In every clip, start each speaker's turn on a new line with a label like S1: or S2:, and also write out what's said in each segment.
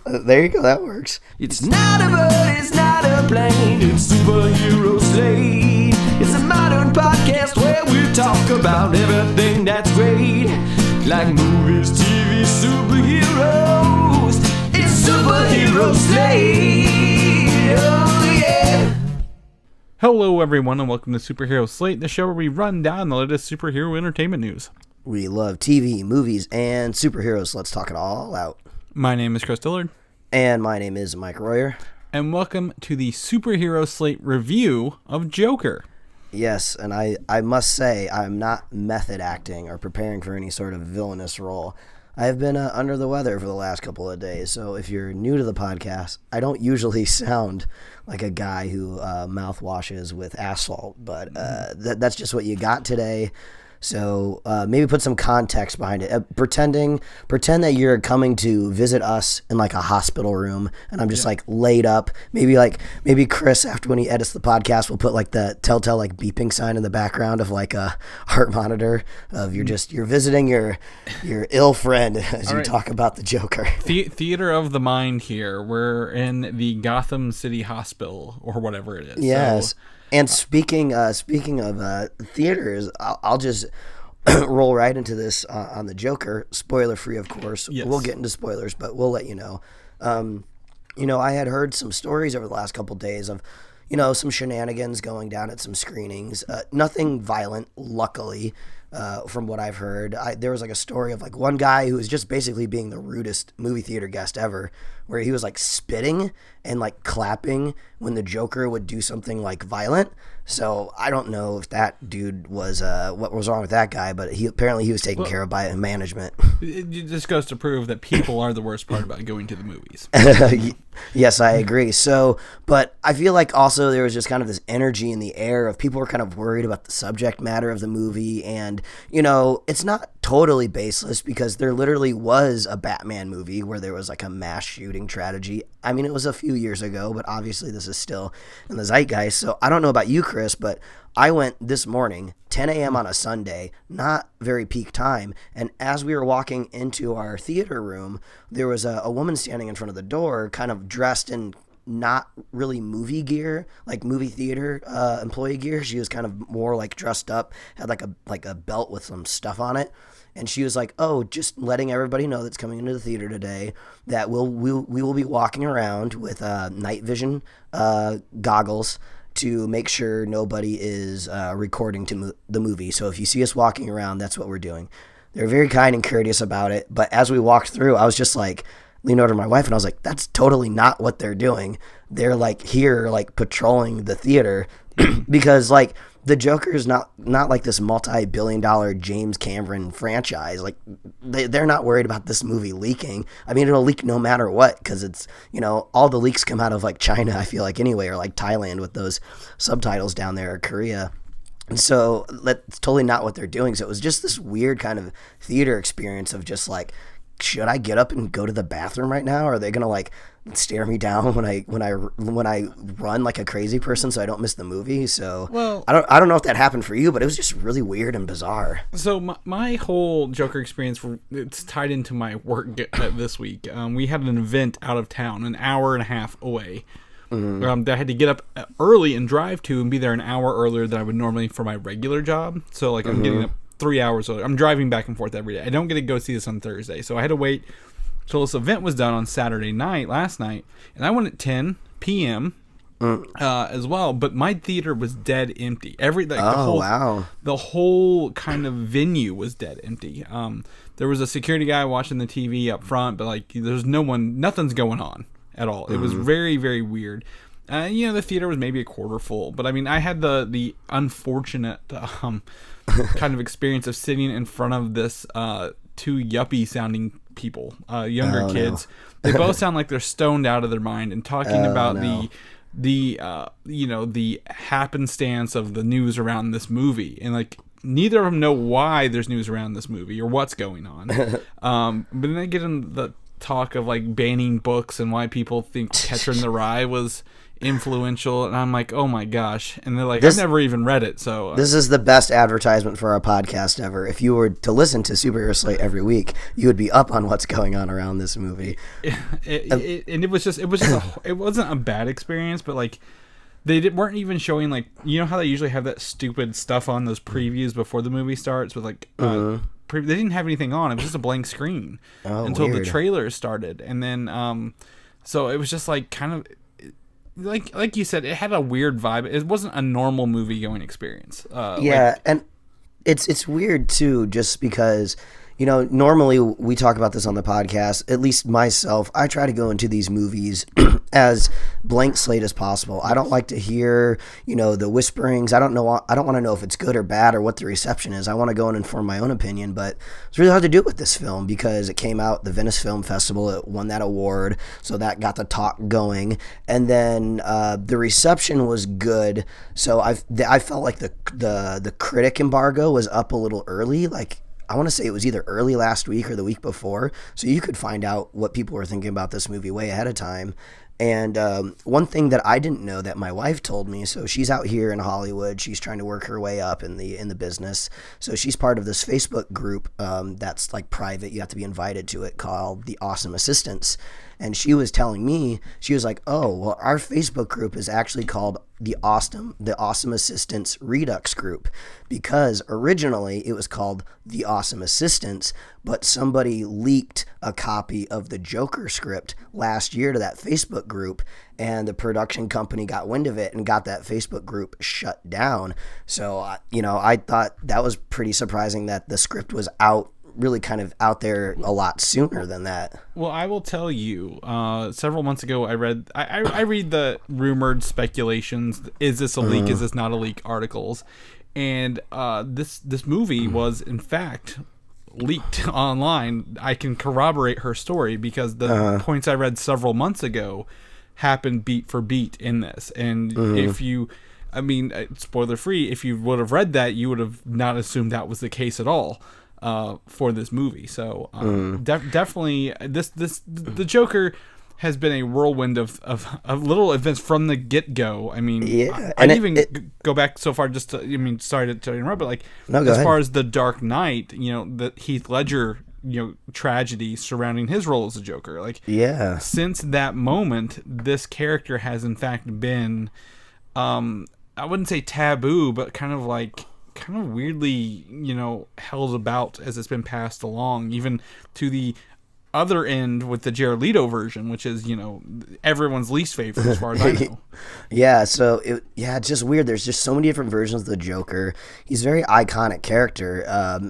S1: There you go. That works.
S2: It's not a bird, it's not a plane, it's Superhero Slate. It's a modern podcast where we talk about everything that's great, like movies, TV, superheroes. It's Superhero Slate. Oh yeah.
S3: Hello everyone and welcome to Superhero Slate, the show where we run down the latest superhero entertainment news.
S1: We love TV, movies, and superheroes, so let's talk it all out.
S3: My name is Chris Dillard.
S1: And my name is Mike Royer.
S3: And welcome to the Superhero Slate review of Joker.
S1: Yes, and I must say, I'm not method acting or preparing for any sort of villainous role. I have been under the weather for the last couple of days, so if you're new to the podcast, I don't usually sound like a guy who mouth washes with asphalt, but that's just what you got today. So maybe put some context behind it. Pretend that you're coming to visit us in like a hospital room, and I'm just like laid up. Maybe Chris, after when he edits the podcast, will put like the telltale like beeping sign in the background of like a heart monitor of you're visiting your ill friend as you talk about the Joker.
S3: Theater of the mind here. We're in the Gotham City Hospital or whatever it is.
S1: Yes. So, and speaking of theaters, I'll just roll right into this on the Joker, spoiler free, of course. Yes. We'll get into spoilers, but we'll let you know. I had heard some stories over the last couple of days of, some shenanigans going down at some screenings. Nothing violent, luckily, from what I've heard. There was like a story of like one guy who was just basically being the rudest movie theater guest ever, where he was like spitting and like clapping when the Joker would do something like violent. So I don't know if that dude was what was wrong with that guy, but he was taken care of by management.
S3: It just goes to prove that people are the worst part about going to the movies.
S1: Yes, I agree. So, but I feel like also there was just kind of this energy in the air of people were kind of worried about the subject matter of the movie, and it's not totally baseless because there literally was a Batman movie where there was like a mass shooting tragedy. I mean, it was a few years ago, but obviously this is still in the zeitgeist. So I don't know about you, Chris, but I went this morning, 10 a.m. on a Sunday, not very peak time, and as we were walking into our theater room, there was a woman standing in front of the door, kind of dressed in not really movie gear, like movie theater employee gear. She was kind of more like dressed up, had like a belt with some stuff on it. And she was like, "Oh, just letting everybody know that's coming into the theater today that we will be walking around with night vision goggles to make sure nobody is recording the movie. So if you see us walking around, that's what we're doing." They're very kind and courteous about it. But as we walked through, I was just like, leaned over to my wife and I was like, "That's totally not what they're doing. They're like here, like patrolling the theater," because like the Joker is not like this multi-billion-dollar James Cameron franchise. Like they're not worried about this movie leaking. I mean, it'll leak no matter what because it's all the leaks come out of like China. I feel like anyway, or like Thailand with those subtitles down there, or Korea. And so that's totally not what they're doing. So it was just this weird kind of theater experience of just like, should I get up and go to the bathroom right now? Or are they gonna like stare me down when I run like a crazy person so I don't miss the movie? So I don't know if that happened for you, but it was just really weird and bizarre.
S3: So my whole Joker experience, it's tied into my work this week. We had an event out of town, an hour and a half away. That I had to get up early and drive to and be there an hour earlier than I would normally for my regular job. So like I'm getting up 3 hours early. I'm driving back and forth every day. I don't get to go see this on Thursday, so I had to wait till this event was done on Saturday night, last night, and I went at 10 p.m. As well. But my theater was dead empty. The whole kind of venue was dead empty. There was a security guy watching the TV up front, but like there's nothing's going on at all. It was very, very weird. The theater was maybe a quarter full, but I mean, I had the unfortunate kind of experience of sitting in front of this two yuppie sounding people, younger kids. No. They both sound like they're stoned out of their mind and talking about the happenstance of the news around this movie, and like neither of them know why there's news around this movie or what's going on. But then they get in the talk of like banning books and why people think Catcher in the Rye was influential, and I'm like, oh my gosh. And they're like, I've never even read it, so
S1: this is the best advertisement for our podcast ever. If you were to listen to Superhero Slate every week, you would be up on what's going on around this movie.
S3: It wasn't a bad experience, but like weren't even showing, like, you know how they usually have that stupid stuff on those previews before the movie starts with like they didn't have anything on. It was just a blank screen until the trailer started, and then so it was just like kind of like you said, it had a weird vibe. It wasn't a normal movie going experience.
S1: And it's weird too, just because, you know, normally we talk about this on the podcast, at least myself, I try to go into these movies as blank slate as possible. I don't like to hear, you know, the whisperings. I don't want to know if it's good or bad or what the reception is. I want to go and inform my own opinion, but it's really hard to do with this film because it came out the Venice Film Festival. It won that award, so that got the talk going. And then the reception was good, so I felt like the critic embargo was up a little early, like I want to say it was either early last week or the week before, so you could find out what people were thinking about this movie way ahead of time. And one thing that I didn't know that my wife told me, so she's out here in Hollywood, she's trying to work her way up in the business, so she's part of this Facebook group that's like private, you have to be invited to it, called The Awesome Assistants. And she was telling me, she was like, oh, well, our Facebook group is actually called the Awesome Assistants Redux Group, because originally it was called The Awesome Assistants, but somebody leaked a copy of the Joker script last year to that Facebook group, and the production company got wind of it and got that Facebook group shut down. So, you know, I thought that was pretty surprising that the script was really kind of out there a lot sooner than that.
S3: Well, I will tell you, several months ago I read the rumored speculations, is this a leak, is this not a leak articles, and this movie was in fact leaked online. I can corroborate her story because the points I read several months ago happened beat for beat in this. And if you, I mean, spoiler free, if you would have read that, you would have not assumed that was the case at all for this movie. So definitely the Joker has been a whirlwind of little events from the get-go. I mean, I'd even go back so far just to, I mean, sorry to interrupt, but like, as far as The Dark Knight, you know, the Heath Ledger, you know, tragedy surrounding his role as a Joker. Like, since that moment, this character has in fact been, I wouldn't say taboo, but kind of weirdly, you know, held about as it's been passed along, even to the other end with the Jared Leto version, which is, you know, everyone's least favorite as far as I know.
S1: So it's just weird. There's just so many different versions of the Joker. He's a very iconic character,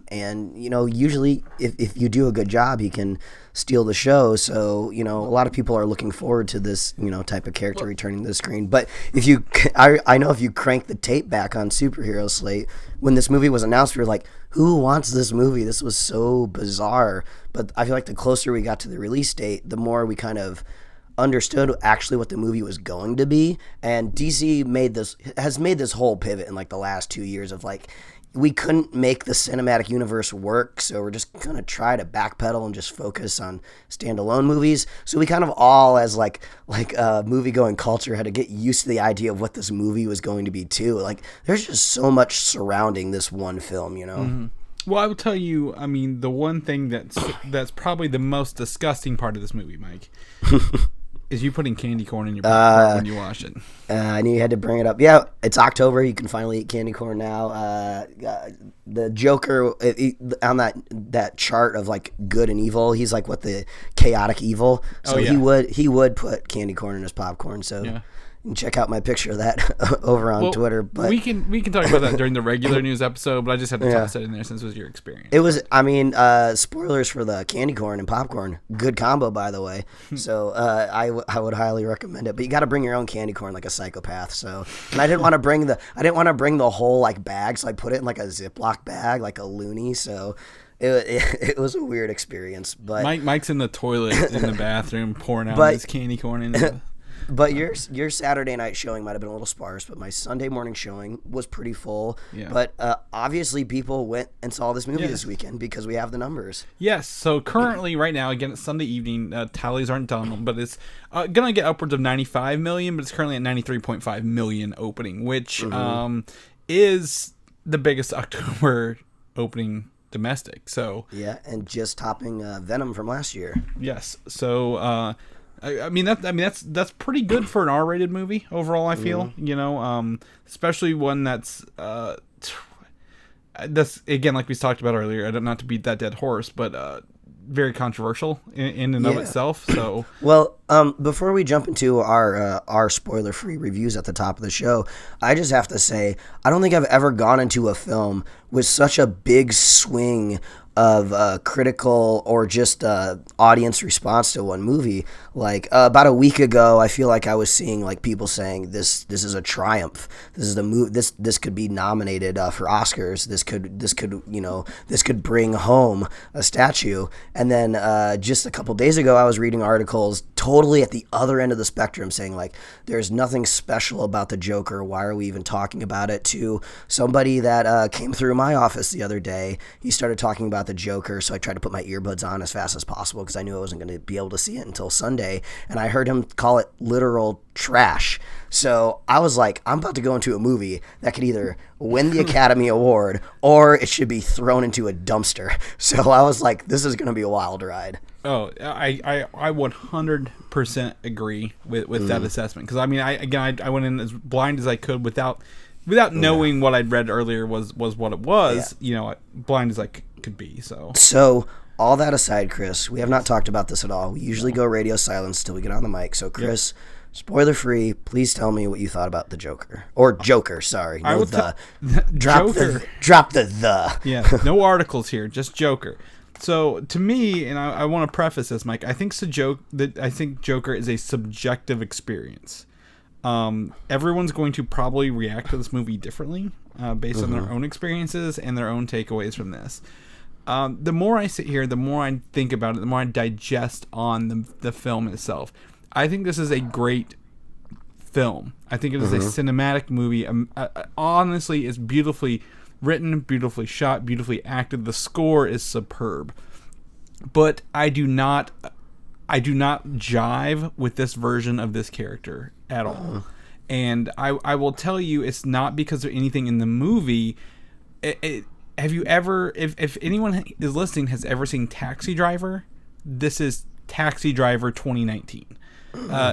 S1: and you know, usually if you do a good job, he can steal the show. So, you know, a lot of people are looking forward to this, you know, type of character returning to the screen. But if you, I know if you crank the tape back on Superhero Slate, when this movie was announced, we were like, who wants this movie? This was so bizarre. But I feel like the closer we got to the release date, the more we kind of understood actually what the movie was going to be. And DC has made this whole pivot in like the last 2 years of like, we couldn't make the cinematic universe work, so we're just going to try to backpedal and just focus on standalone movies. So we kind of all, as like movie-going culture, had to get used to the idea of what this movie was going to be too. Like, there's just so much surrounding this one film, you know?
S3: Mm-hmm. Well, I will tell you, I mean, the one thing that's probably the most disgusting part of this movie, Mike, is you putting candy corn in your popcorn when you watch it.
S1: I knew you had to bring it up. Yeah, it's October. You can finally eat candy corn now. The Joker, on that chart of like good and evil, he's like the chaotic evil. So he would put candy corn in his popcorn. So you can check out my picture of that over on Twitter. But
S3: we can talk about that during the regular news episode. But I just had to toss it in there since it was your experience.
S1: It was. I mean, spoilers for the candy corn and popcorn. Good combo, by the way. So I would highly recommend it. But you got to bring your own candy corn like a psychopath. So, and I didn't want to bring the whole like bag, so I put it in like a Ziploc bag, like a loony. So. It was a weird experience, but
S3: Mike's in the toilet in the bathroom pouring out his candy corn into
S1: But your Saturday night showing might have been a little sparse, but my Sunday morning showing was pretty full.
S3: Yeah.
S1: But obviously people went and saw this movie this weekend because we have the numbers.
S3: Yes. So currently, right now, again, it's Sunday evening. Tallies aren't done, but it's going to get upwards of 95 million, but it's currently at 93.5 million opening, which is the biggest October opening domestic. So
S1: yeah, and just topping Venom from last year.
S3: yes. So I mean that's pretty good for an R-rated movie overall. I feel especially one that's again, like we talked about earlier. Not to beat that dead horse, but very controversial in and of itself. So
S1: well, before we jump into our spoiler-free reviews at the top of the show, I just have to say I don't think I've ever gone into a film with such a big swing of critical or just audience response to one movie. Like about a week ago, I feel like I was seeing like people saying this is a triumph. This is the movie. This could be nominated for Oscars. This could bring home a statue. And then just a couple days ago, I was reading articles totally at the other end of the spectrum saying like there's nothing special about the Joker. Why are we even talking about it? To somebody that came through my office the other day, he started talking about the Joker, so I tried to put my earbuds on as fast as possible because I knew I wasn't going to be able to see it until Sunday, and I heard him call it literal trash. So I was like, I'm about to go into a movie that could either win the Academy Award or it should be thrown into a dumpster. So I was like, this is going to be a wild ride.
S3: Oh, I 100% agree with that assessment, because I mean I went in as blind as I could without knowing what I'd read earlier was what it was. Blind as I could be. So
S1: all that aside, Chris, we have not talked about this at all. We usually go radio silence till we get on the mic. So Chris, spoiler free, please tell me what you thought about the Joker or Joker. Sorry, no drop the.
S3: Yeah, no articles here, just Joker. So to me, and I want to preface this, Mike, I think Joker is a subjective experience. Everyone's going to probably react to this movie differently based on their own experiences and their own takeaways from this. The more I sit here, the more I think about it, the more I digest on the film itself. I think this is a great film. I think it is a cinematic movie. Honestly, it's beautifully written, beautifully shot, beautifully acted. The score is superb. But I do not jive with this version of this character at all. And I will tell you, it's not because of anything in the movie. Have you ever, if anyone is listening has ever seen Taxi Driver, this is Taxi Driver 2019.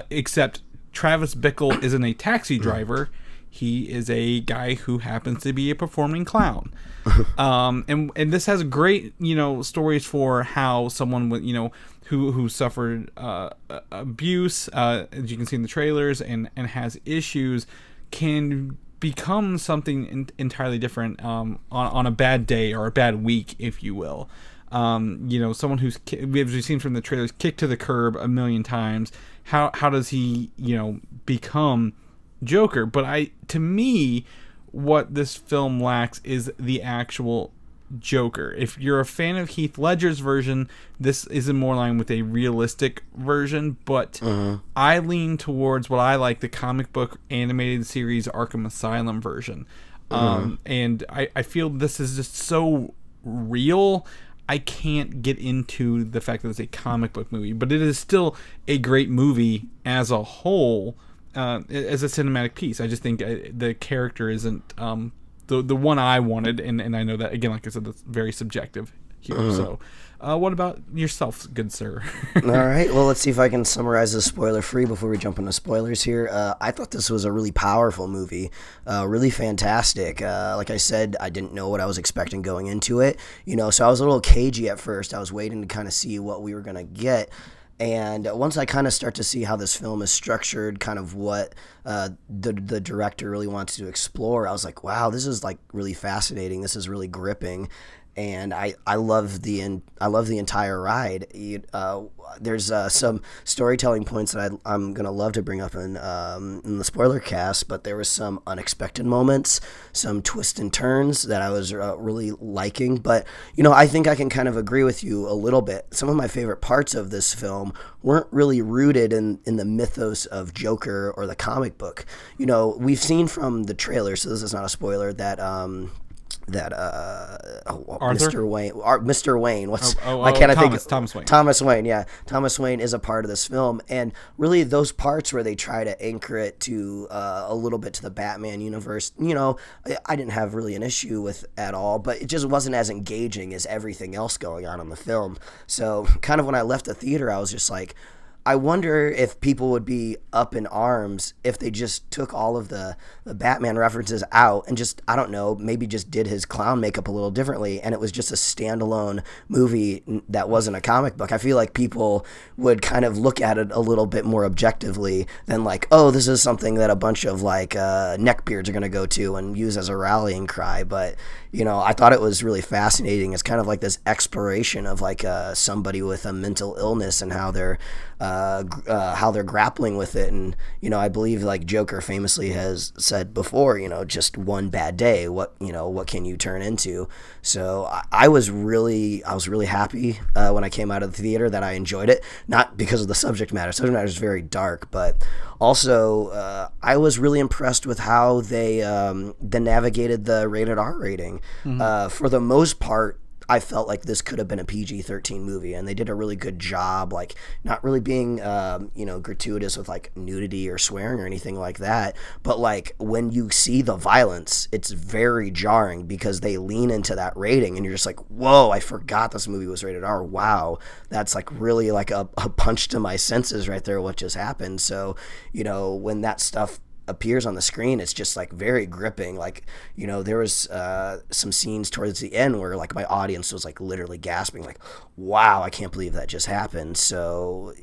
S3: Except Travis Bickle isn't a taxi driver. He is a guy who happens to be a performing clown. And this has great, stories for how someone with, who suffered abuse, as you can see in the trailers, and has issues, can become something entirely different on a bad day or a bad week, if you will. Someone who's, we've seen from the trailers, kicked to the curb a million times. How does he, become Joker? But to me, what this film lacks is the actual Joker. If you're a fan of Heath Ledger's version, this is in more line with a realistic version, but I lean towards what I like, the comic book animated series Arkham Asylum version. And I feel this is just so real. I can't get into the fact that it's a comic book movie, but it is still a great movie as a whole, as a cinematic piece. I just think the character isn't the one I wanted, and I know that, again, like I said, that's very subjective here. So what about yourself, good sir?
S1: All right, well, let's see if I can summarize this spoiler free before we jump into spoilers here. I thought this was a really powerful movie, really fantastic. Like I said, I didn't know what I was expecting going into it, so I was a little cagey at first. I was waiting to kind of see what we were going to get. And once I kind of start to see how this film is structured, kind of what the director really wants to explore, I was like, wow, this is like really fascinating. This is really gripping. and I love the entire ride. There's some storytelling points that I'm gonna love to bring up in the spoiler cast, but there was some unexpected moments, some twists and turns that I was really liking. But I think I can kind of agree with you a little bit. Some of my favorite parts of this film weren't really rooted in the mythos of Joker or the comic book. We've seen from the trailer, so this is not a spoiler, that Mr. Wayne. Why can't I think?
S3: Thomas Wayne.
S1: Thomas Wayne. Yeah, Thomas Wayne is a part of this film, and really those parts where they try to anchor it to a little bit to the Batman universe. I didn't have really an issue with at all, but it just wasn't as engaging as everything else going on in the film. So kind of when I left the theater, I was just like, I wonder if people would be up in arms if they just took all of the Batman references out and just, I don't know, maybe just did his clown makeup a little differently, and it was just a standalone movie that wasn't a comic book. I feel like people would kind of look at it a little bit more objectively than like, oh, this is something that a bunch of like neckbeards are going to go to and use as a rallying cry. But I thought it was really fascinating. It's kind of like this exploration of like somebody with a mental illness and how they're grappling with it. And I believe like Joker famously has said before, just one bad day, what can you turn into? So I was really happy when I came out of the theater that I enjoyed it, not because of the subject matter. Subject matter is very dark, but also I was really impressed with how they navigated the rated R rating. For the most part, I felt like this could have been a PG-13 movie, and they did a really good job, like not really being, gratuitous with like nudity or swearing or anything like that. But like when you see the violence, it's very jarring because they lean into that rating, and you're just like, whoa, I forgot this movie was rated R. Wow, that's like really like a punch to my senses right there. What just happened? So when that stuff appears on the screen, it's just like very gripping. Like there was some scenes towards the end where like my audience was like literally gasping, like, wow, I can't believe that just happened. So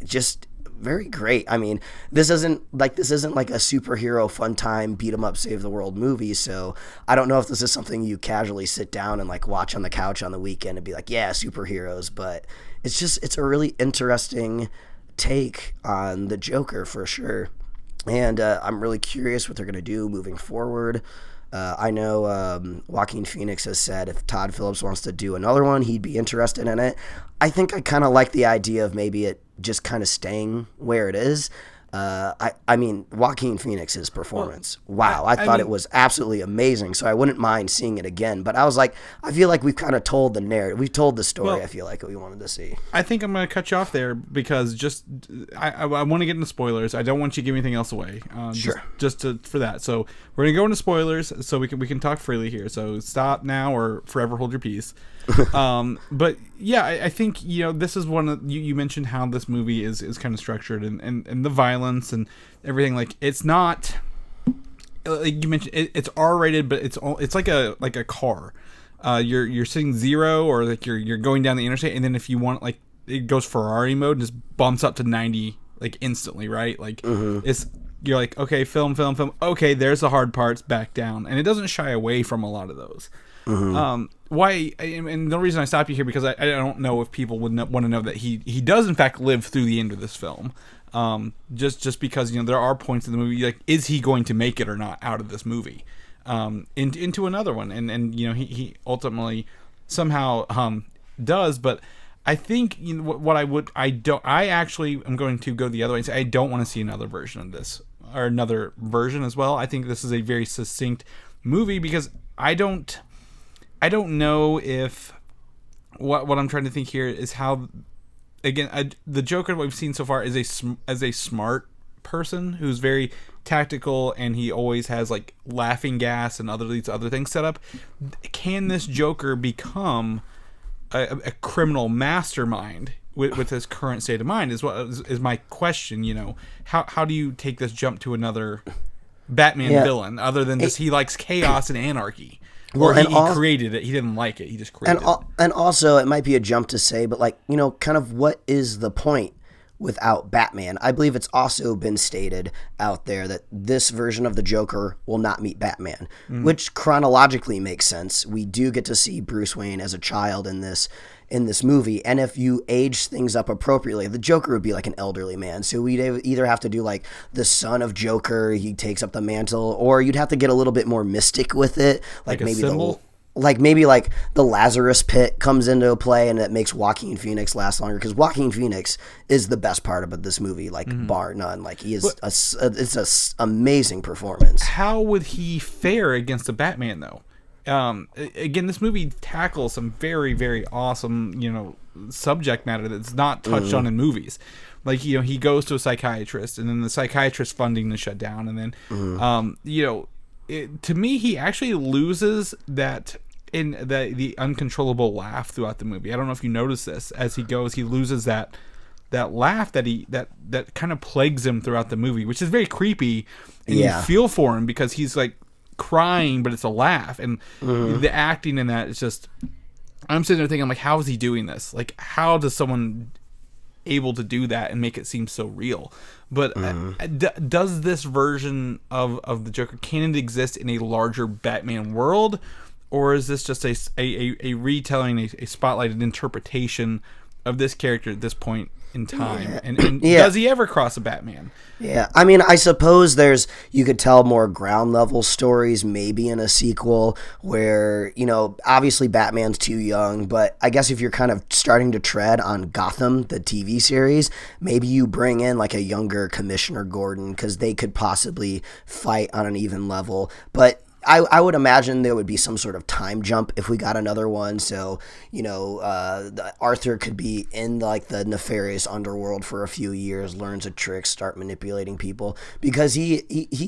S1: just very great. I mean, this isn't like a superhero fun time beat 'em up save the world movie, so I don't know if this is something you casually sit down and like watch on the couch on the weekend and be like, yeah, superheroes. But it's a really interesting take on the Joker for sure. And I'm really curious what they're going to do moving forward. I know Joaquin Phoenix has said if Todd Phillips wants to do another one, he'd be interested in it. I think I kind of like the idea of maybe it just kind of staying where it is. I mean, Joaquin Phoenix's performance. Wow, I thought it was absolutely amazing. So I wouldn't mind seeing it again. But I was like, I feel like we've kind of told the narrative. We've told the story. I feel like we wanted to see.
S3: I think I'm going to cut you off there because I want to get into spoilers. I don't want you to give anything else away.
S1: Sure.
S3: For that. So we're going to go into spoilers so we can talk freely here. So stop now or forever hold your peace. But yeah, I think this is one of you mentioned how this movie is kind of structured and the violence and everything. Like it's not like you mentioned it's R-rated, but it's like a car. You're sitting zero or like you're going down the interstate, and then if you want like it goes Ferrari mode and just bumps up to 90 like instantly, right? Like you're like, okay, film. Okay, there's the hard parts, back down, and it doesn't shy away from a lot of those. Why? And the reason I stop you here because I don't know if people would want to know that he does in fact live through the end of this film. Just because there are points in the movie like, is he going to make it or not out of this movie, into another one, and he ultimately somehow does. But I think I actually am going to go the other way and say I don't want to see another version of this or another version as well. I think this is a very succinct movie because I don't know if what I'm trying to think here is how, again, the Joker that we've seen so far is a smart person who's very tactical, and he always has like laughing gas and these other things set up. Can this Joker become a criminal mastermind with his current state of mind? Is my question. How do you take this jump to another Batman villain other than just he likes chaos and anarchy? Or he created it. He didn't like it. He just created it.
S1: And also, it might be a jump to say, but like, kind of what is the point without Batman. I believe it's also been stated out there that this version of the Joker will not meet Batman, which chronologically makes sense. We do get to see Bruce Wayne as a child in this movie, and if you age things up appropriately, the Joker would be like an elderly man. So we'd either have to do like the son of Joker, he takes up the mantle, or you'd have to get a little bit more mystic with it, like maybe
S3: symbol?
S1: maybe the Lazarus pit comes into play, and it makes Joaquin Phoenix last longer, because Joaquin Phoenix is the best part about this movie, like bar none. Like he is it's a amazing performance.
S3: How would he fare against a Batman though? Again, this movie tackles some very, very awesome, subject matter that's not touched on in movies. Like, he goes to a psychiatrist, and then the psychiatrist funding is shut down, and then, to me, he actually loses that in the uncontrollable laugh throughout the movie. I don't know if you notice this. As he goes, he loses that laugh that kind of plagues him throughout the movie, which is very creepy, and you feel for him because he's like crying, but it's a laugh, and the acting in that is just, I'm sitting there thinking, I'm like, how is he doing this? Like, how does someone able to do that and make it seem so real? But does this version of the Joker, can it exist in a larger Batman world, or is this just a retelling, a spotlighted interpretation of this character at this point in time? And does he ever cross a Batman?
S1: Yeah, I mean, I suppose you could tell more ground level stories maybe in a sequel where, obviously Batman's too young, but I guess if you're kind of starting to tread on Gotham, the TV series, maybe you bring in like a younger Commissioner Gordon, because they could possibly fight on an even level. But I would imagine there would be some sort of time jump if we got another one. So, Arthur could be in like the nefarious underworld for a few years, learns a trick, start manipulating people, because he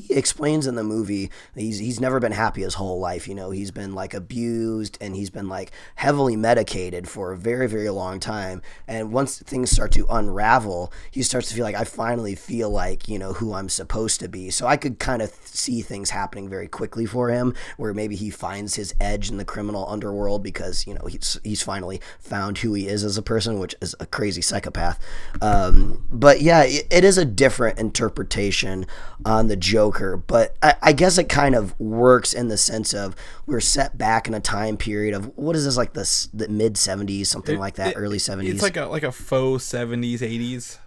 S1: explains in the movie he's never been happy his whole life. He's been like abused, and he's been like heavily medicated for a very, very long time. And once things start to unravel, he starts to feel like, I finally feel like, who I'm supposed to be. So I could kind of see things happening very quickly for him, where maybe he finds his edge in the criminal underworld because he's finally found who he is as a person, which is a crazy psychopath. But yeah, it is a different interpretation on the Joker, but I guess it kind of works in the sense of we're set back in a time period of, what is this, like the mid 70s, something like that, early 70s.
S3: It's like a faux 70s 80s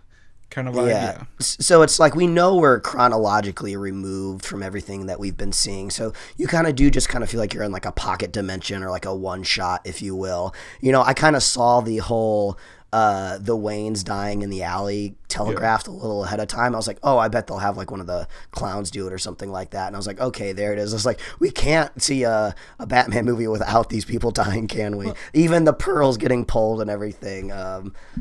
S3: kind of idea.
S1: So it's like we know we're chronologically removed from everything that we've been seeing. So you kind of do just kind of feel like you're in like a pocket dimension, or like a one shot, if you will. I kind of saw the whole the Waynes dying in the alley telegraphed a little ahead of time. I was like, oh, I bet they'll have like one of the clowns do it or something like that. And I was like, okay, there it is. It's like, we can't see a Batman movie without these people dying, can we? Even the pearls getting pulled and everything.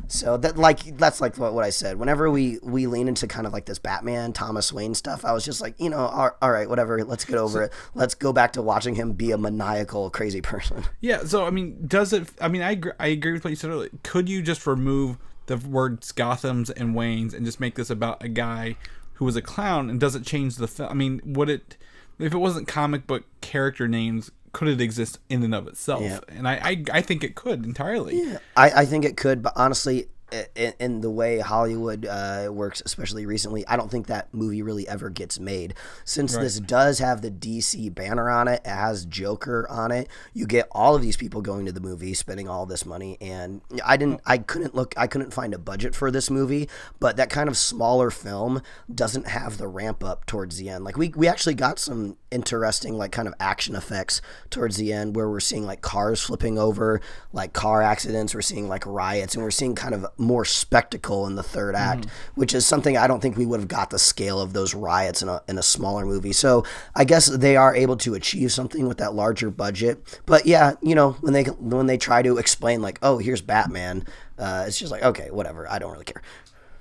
S1: So that's like what I said. Whenever we lean into kind of like this Batman Thomas Wayne stuff, I was just like, all right, whatever. Let's get over it. Let's go back to watching him be a maniacal, crazy person.
S3: Yeah. So I mean, I agree with what you said earlier. Could you just remove the words Gothams and Waynes and just make this about a guy who was a clown, and does it change the film? I mean, would it, if it wasn't comic book character names, could it exist in and of itself? Yeah. And I think it could entirely.
S1: Yeah, I think it could, but honestly, in the way Hollywood works, especially recently, I don't think that movie really ever gets made. Since this does have the DC banner on it, it has Joker on it, you get all of these people going to the movie, spending all this money, and I couldn't find a budget for this movie, but that kind of smaller film doesn't have the ramp up towards the end. Like we actually got some interesting like kind of action effects towards the end, where we're seeing like cars flipping over, like car accidents, we're seeing like riots, and we're seeing kind of more spectacle in the third act, which is something I don't think we would have got the scale of those riots in a smaller movie. So I guess they are able to achieve something with that larger budget. But yeah, when they try to explain like, oh, here's Batman, it's just like, okay, whatever, I don't really care.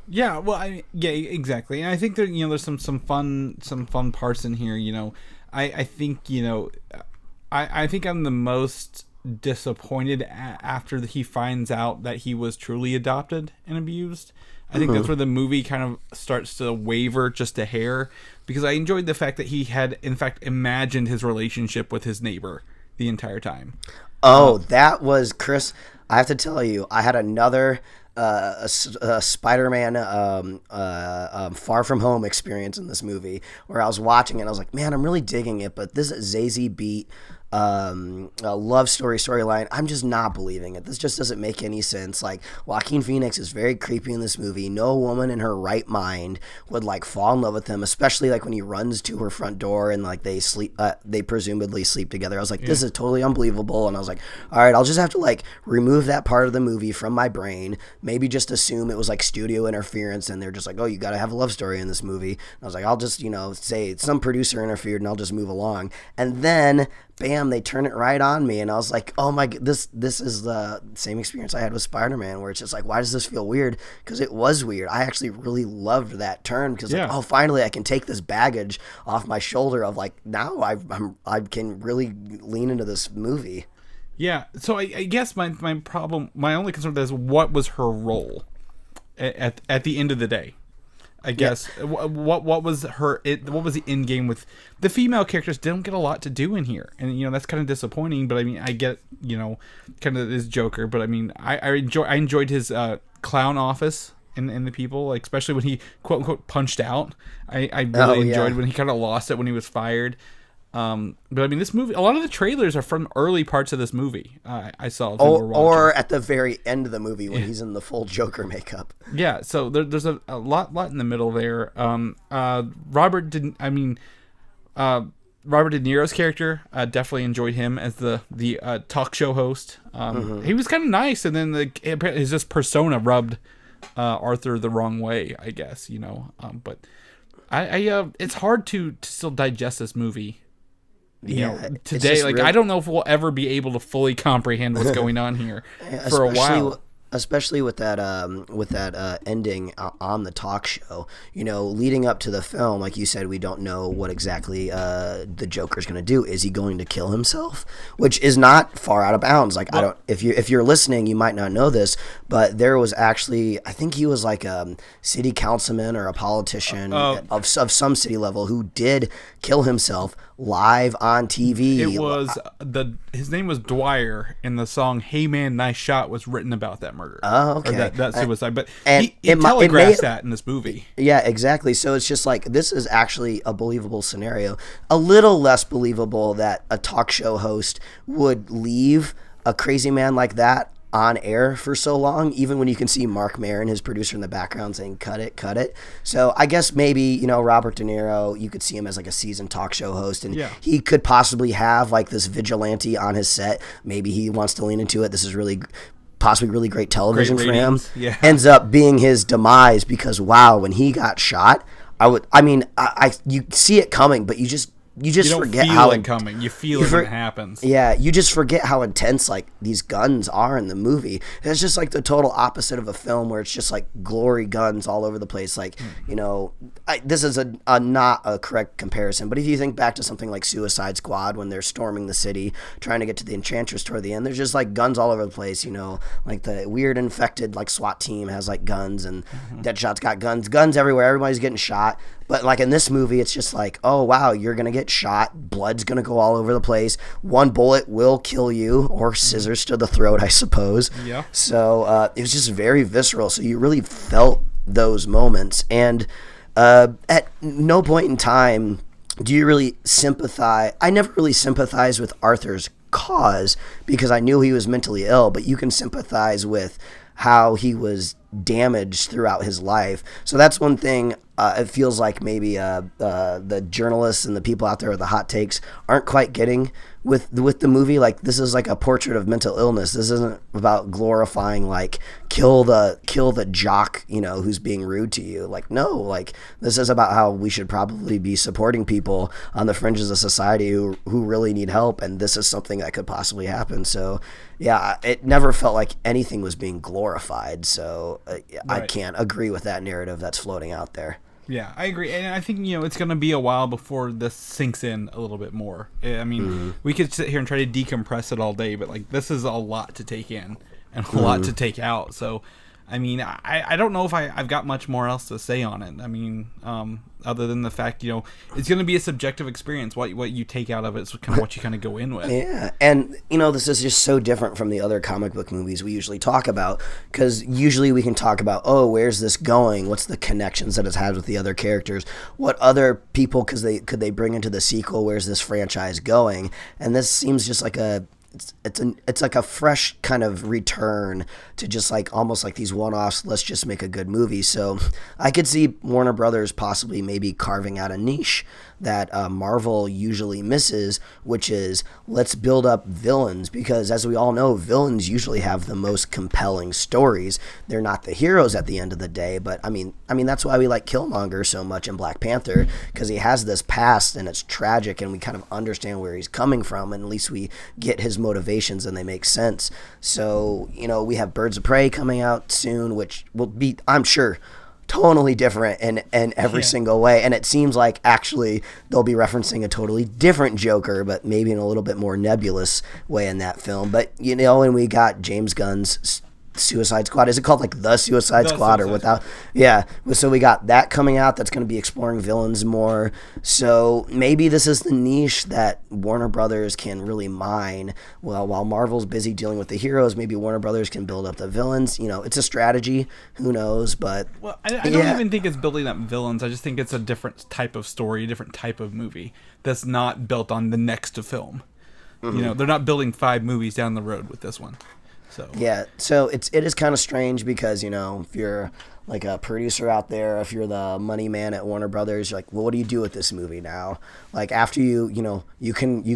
S3: Yeah, well, yeah, exactly. And I think there's some fun parts in here. I think I think I'm the most disappointed after he finds out that he was truly adopted and abused. I think that's where the movie kind of starts to waver just a hair, because I enjoyed the fact that he had in fact imagined his relationship with his neighbor the entire time.
S1: Oh, that was, Chris, I have to tell you, I had another a Spider-Man Far From Home experience in this movie, where I was watching it and I was like, man, I'm really digging it, but this Zazie Beat a love storyline, I'm just not believing it. This just doesn't make any sense. Like, Joaquin Phoenix is very creepy in this movie. No woman in her right mind would like fall in love with him, especially like when he runs to her front door and like they presumably sleep together. I was like, this is totally unbelievable. And I was like, all right, I'll just have to like remove that part of the movie from my brain, maybe just assume it was like studio interference and they're just like, oh, you gotta have a love story in this movie. And I was like, I'll just, say some producer interfered and I'll just move along. And then bam, they turn it right on me, and I was like, oh my, this is the same experience I had with Spider-Man, where it's just like, why does this feel weird? Because it was weird. I actually really loved that turn, because like, oh, finally I can take this baggage off my shoulder of like, now I can really lean into this movie.
S3: Yeah, so I guess my problem, my only concern is what was her role at the end of the day. I guess what was what was the end game with the female characters? Didn't get a lot to do in here, and that's kind of disappointing. But I mean, I get kind of his Joker, but I mean, I enjoyed his clown office and the people, like especially when he quote unquote punched out. I really enjoyed when he kind of lost it when he was fired. But I mean, this movie, a lot of the trailers are from early parts of this movie. I saw,
S1: or at the very end of the movie when he's in the full Joker makeup.
S3: Yeah, so there's a lot in the middle there. Robert De Niro's character, definitely enjoyed him as the talk show host. He was kind of nice, and then his just persona rubbed Arthur the wrong way, I guess. But I it's hard to still digest this movie. Today, like, I don't know if we'll ever be able to fully comprehend what's going on here for a while.
S1: Especially with that ending on the talk show, leading up to the film, like you said, we don't know what exactly the Joker's going to do. Is he going to kill himself? Which is not far out of bounds. Like, I don't. If you're listening, you might not know this, but there was actually, I think he was like a city councilman or a politician of some city level who did kill himself live on TV.
S3: It was his name was Dwyer, and the song "Hey Man, Nice Shot" was written about that murder.
S1: Oh, okay.
S3: Or that suicide. But he telegraphs that in this movie.
S1: Yeah, exactly. So it's just like, this is actually a believable scenario. A little less believable that a talk show host would leave a crazy man like that on air for so long, even when you can see Mark Maron, his producer, in the background saying, cut it. So I guess maybe, Robert De Niro, you could see him as like a seasoned talk show host, and he could possibly have like this vigilante on his set. Maybe he wants to lean into it. This is possibly really great television for him.
S3: Yeah.
S1: Ends up being his demise, because wow, when he got shot, you see it coming, but you don't
S3: forget
S1: how
S3: it coming. You feel it when it happens.
S1: Yeah, you just forget how intense like these guns are in the movie. It's just like the total opposite of a film where it's just like glory guns all over the place. Like, this is not a correct comparison, but if you think back to something like Suicide Squad, when they're storming the city trying to get to the Enchantress toward the end, there's just like guns all over the place. Like the weird infected like SWAT team has like guns, and Deadshot's got guns everywhere. Everybody's getting shot. But like in this movie, it's just like, oh wow, you're gonna get shot, blood's gonna go all over the place, one bullet will kill you, or scissors to the throat, I suppose.
S3: Yeah.
S1: So it was just very visceral. So you really felt those moments, and at no point in time do you really sympathize. I never really sympathized with Arthur's cause because I knew he was mentally ill, but you can sympathize with how he was damaged throughout his life. So that's one thing. It feels like maybe the journalists and the people out there with the hot takes aren't quite getting with the movie. Like, this is like a portrait of mental illness. This isn't about glorifying like kill the jock, who's being rude to you. Like, no, like this is about how we should probably be supporting people on the fringes of society who really need help, and this is something that could possibly happen. So yeah, it never felt like anything was being glorified. So I can't agree with that narrative that's floating out there.
S3: Yeah, I agree. And I think, it's going to be a while before this sinks in a little bit more. I mean, we could sit here and try to decompress it all day, but like this is a lot to take in and a lot to take out. So I mean, I don't know if I've got much more else to say on it. I mean, other than the fact, it's going to be a subjective experience. What you take out of it is kind of what you kind of go in with.
S1: Yeah, and this is just so different from the other comic book movies we usually talk about, because usually we can talk about, where's this going? What's the connections that it's had with the other characters? What other people could they bring into the sequel? Where's this franchise going? And this seems just like it's like a fresh kind of return to just like almost like these one-offs. Let's just make a good movie. So I could see Warner Brothers possibly maybe carving out a niche that Marvel usually misses, which is let's build up villains, because as we all know, villains usually have the most compelling stories. They're not the heroes at the end of the day, but I mean that's why we like Killmonger so much in Black Panther, because he has this past and it's tragic and we kind of understand where he's coming from, and at least we get his motivations and they make sense. So we have Birds of Prey coming out soon, which will be, I'm sure, totally different in every single way, and it seems like actually they'll be referencing a totally different Joker, but maybe in a little bit more nebulous way in that film. But and we got James Gunn's Suicide Squad. Is it called like The Suicide Squad or without? Yeah. So we got that coming out that's going to be exploring villains more. So maybe this is the niche that Warner Brothers can really mine. Well, while Marvel's busy dealing with the heroes, maybe Warner Brothers can build up the villains. It's a strategy. Who knows? But
S3: I don't even think it's building up villains. I just think it's a different type of story, a different type of movie that's not built on the next film. Mm-hmm. They're not building 5 movies down the road with this one. So
S1: it is kind of strange because if you're like a producer out there, if you're the money man at Warner Brothers, you're like, well, what do you do with this movie now? Like after you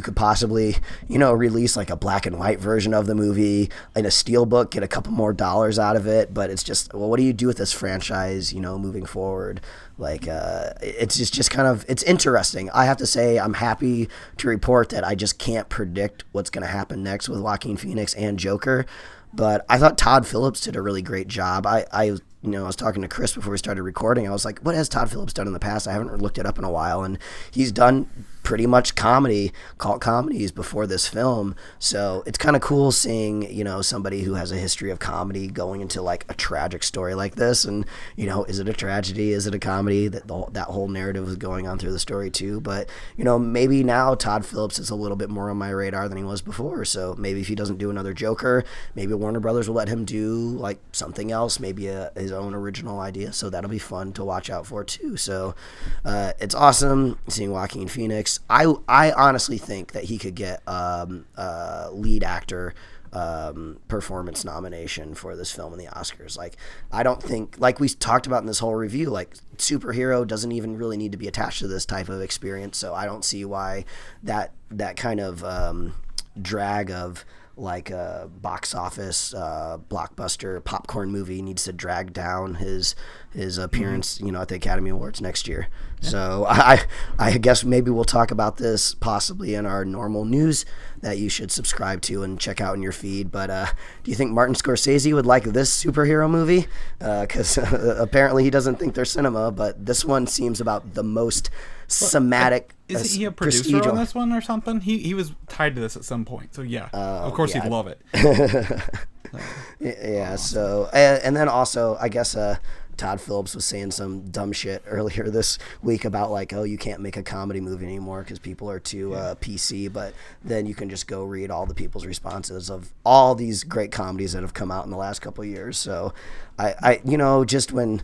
S1: could possibly release like a black and white version of the movie in a steelbook, get a couple more dollars out of it, but it's just, well, what do you do with this franchise moving forward? Like it's just kind of, it's interesting. I have to say I'm happy to report that I just can't predict what's going to happen next with Joaquin Phoenix and Joker, but I thought Todd Phillips did a really great job. I was talking to Chris before we started recording. I was like, what has Todd Phillips done in the past? I haven't looked it up in a while, and he's done pretty much cult comedies before this film. So it's kind of cool seeing, somebody who has a history of comedy going into like a tragic story like this. And, is it a tragedy? Is it a comedy? That whole narrative is going on through the story too. But, maybe now Todd Phillips is a little bit more on my radar than he was before. So maybe if he doesn't do another Joker, maybe Warner Brothers will let him do like something else, maybe his own original idea. So that'll be fun to watch out for too. So it's awesome seeing Joaquin Phoenix. I honestly think that he could get lead actor performance nomination for this film in the Oscars. Like, I don't think, like we talked about in this whole review, like superhero doesn't even really need to be attached to this type of experience. So I don't see why that kind of drag of like a box office blockbuster popcorn movie needs to drag down his appearance, at the Academy Awards next year. Yeah. So I guess maybe we'll talk about this possibly in our normal news that you should subscribe to and check out in your feed. But do you think Martin Scorsese would like this superhero movie? Because apparently he doesn't think they're cinema, but this one seems about the most somatic.
S3: Is he a producer on this one or something? He was tied to this at some point. So yeah, of course he'd love it.
S1: Yeah. So and then also I guess Todd Phillips was saying some dumb shit earlier this week about like, oh, you can't make a comedy movie anymore because people are too PC. But then you can just go read all the people's responses of all these great comedies that have come out in the last couple of years. So I just when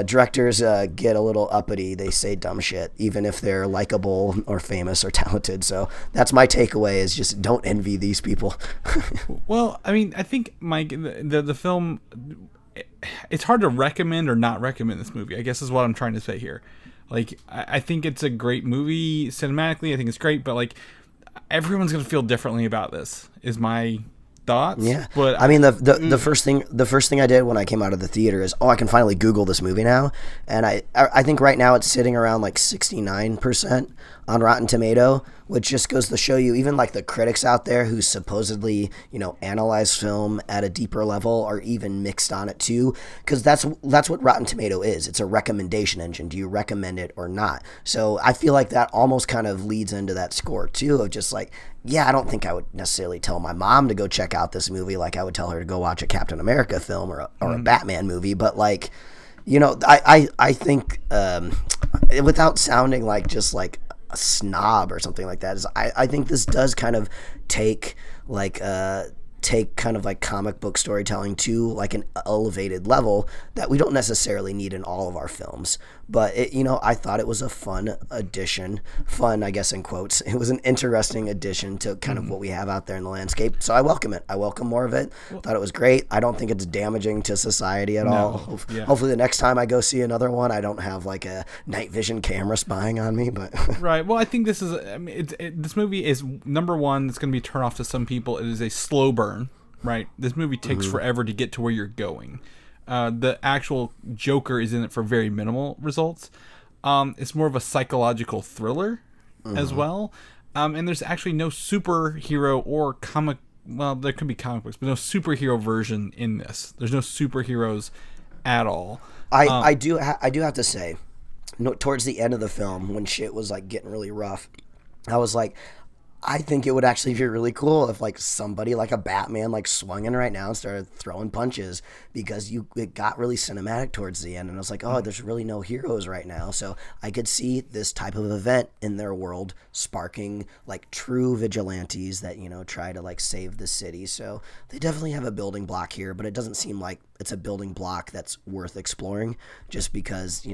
S1: directors get a little uppity, they say dumb shit, even if they're likable or famous or talented. So that's my takeaway, is just don't envy these people.
S3: Well, I mean, I think, Mike, the film, it's hard to recommend or not recommend this movie, I guess is what I'm trying to say here. Like, I think it's a great movie cinematically. I think it's great, but like everyone's going to feel differently about this is my thoughts. Yeah. But
S1: I mean, the first thing I did when I came out of the theater is, I can finally Google this movie now. And I think right now it's sitting around like 69% on Rotten Tomato, which just goes to show you, even like the critics out there who supposedly, analyze film at a deeper level are even mixed on it too, because that's what Rotten Tomato is. It's a recommendation engine. Do you recommend it or not? So I feel like that almost kind of leads into that score too, of just like, yeah, I don't think I would necessarily tell my mom to go check out this movie like I would tell her to go watch a Captain America film or a Batman movie, but like, I think without sounding like just like a snob or something like that, is I think this does kind of take kind of like comic book storytelling to like an elevated level that we don't necessarily need in all of our films. But I thought it was a fun addition, fun, I guess in quotes. It was an interesting addition to kind of what we have out there in the landscape. So I welcome it. I welcome more of it. Thought it was great. I don't think it's damaging to society at all. Hopefully the next time I go see another one, I don't have like a night vision camera spying on me. But
S3: right. Well, I think this is. This movie is number one. It's going to be a turn off to some people. It is a slow burn. Right. This movie takes forever to get to where you're going. The actual Joker is in it for very minimal results. It's more of a psychological thriller as well. And there's actually no superhero or comic. Well, there could be comic books, but no superhero version in this. There's no superheroes at all.
S1: I do have to say, towards the end of the film, when shit was like getting really rough, I was like, I think it would actually be really cool if like somebody like a Batman like swung in right now and started throwing punches, because it got really cinematic towards the end, and I was like, oh, there's really no heroes right now. So I could see this type of event in their world sparking like true vigilantes that try to like save the city. So they definitely have a building block here, but it doesn't seem like it's a building block that's worth exploring, just because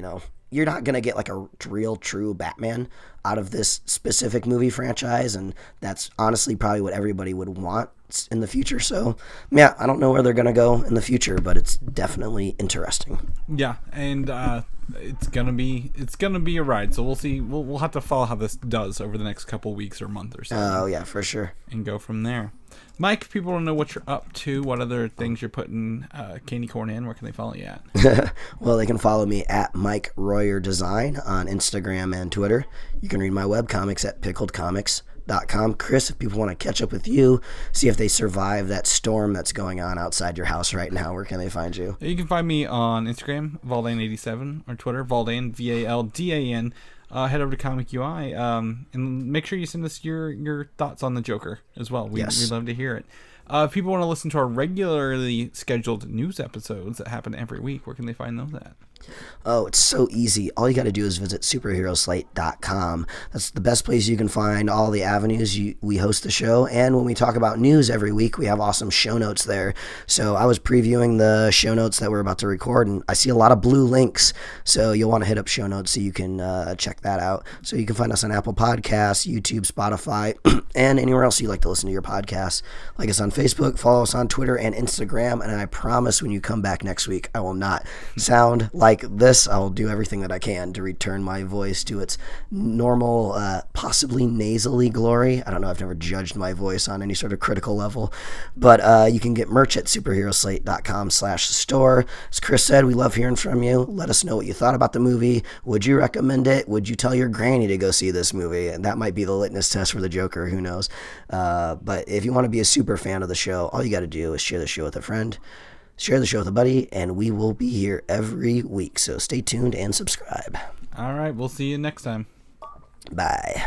S1: you're not going to get like a real true Batman out of this specific movie franchise, and that's honestly probably what everybody would want in the future. So yeah, I don't know where they're going to go in the future, but it's definitely interesting.
S3: Yeah, and it's gonna be a ride. So we'll see. We'll have to follow how this does over the next couple weeks or month or so.
S1: Oh yeah, for sure.
S3: And go from there. Mike, if people want to know what you're up to, what other things you're putting candy corn in, where can they follow you at?
S1: Well, they can follow me at Mike Royer Design on Instagram and Twitter. You can read my webcomics at pickledcomics.com. Chris, if people want to catch up with you, see if they survive that storm that's going on outside your house right now, where can they find you?
S3: You can find me on Instagram, Valdan87, or Twitter, Valdan, Valdan. Head over to Comic UI and make sure you send us your thoughts on the Joker as well. We'd love to hear it. If people want to listen to our regularly scheduled news episodes that happen every week, where can they find those at?
S1: Oh, it's so easy. All you got to do is visit superheroslate.com. That's the best place you can find all the avenues we host the show. And when we talk about news every week, we have awesome show notes there. So I was previewing the show notes that we're about to record, and I see a lot of blue links. So you'll want to hit up show notes so you can check that out. So you can find us on Apple Podcasts, YouTube, Spotify, and anywhere else you like to listen to your podcasts. Like us on Facebook, follow us on Twitter and Instagram. And I promise when you come back next week, I will not sound like this. I'll do everything that I can to return my voice to its normal, possibly nasally glory. I don't know. I've never judged my voice on any sort of critical level, but you can get merch at superheroslate.com/store. As Chris said, we love hearing from you. Let us know what you thought about the movie. Would you recommend it? Would you tell your granny to go see this movie? And that might be the litmus test for the Joker. Who knows? But if you want to be a super fan of the show, all you got to do is share the show with a friend. Share the show with a buddy, and we will be here every week. So stay tuned and subscribe.
S3: All right, we'll see you next time.
S1: Bye.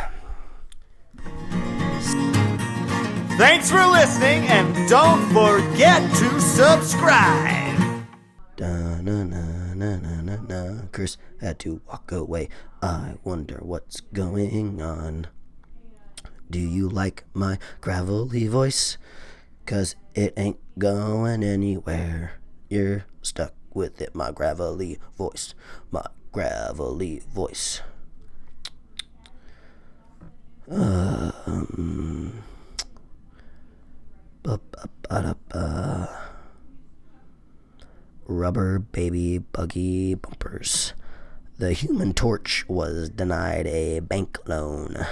S2: Thanks for listening, and don't forget to subscribe.
S1: Da-na-na-na-na-na. Chris had to walk away. I wonder what's going on. Do you like my gravelly voice? 'Cause it ain't going anywhere. You're stuck with it, my gravelly voice. My gravelly voice. Rubber baby buggy bumpers. The Human Torch was denied a bank loan.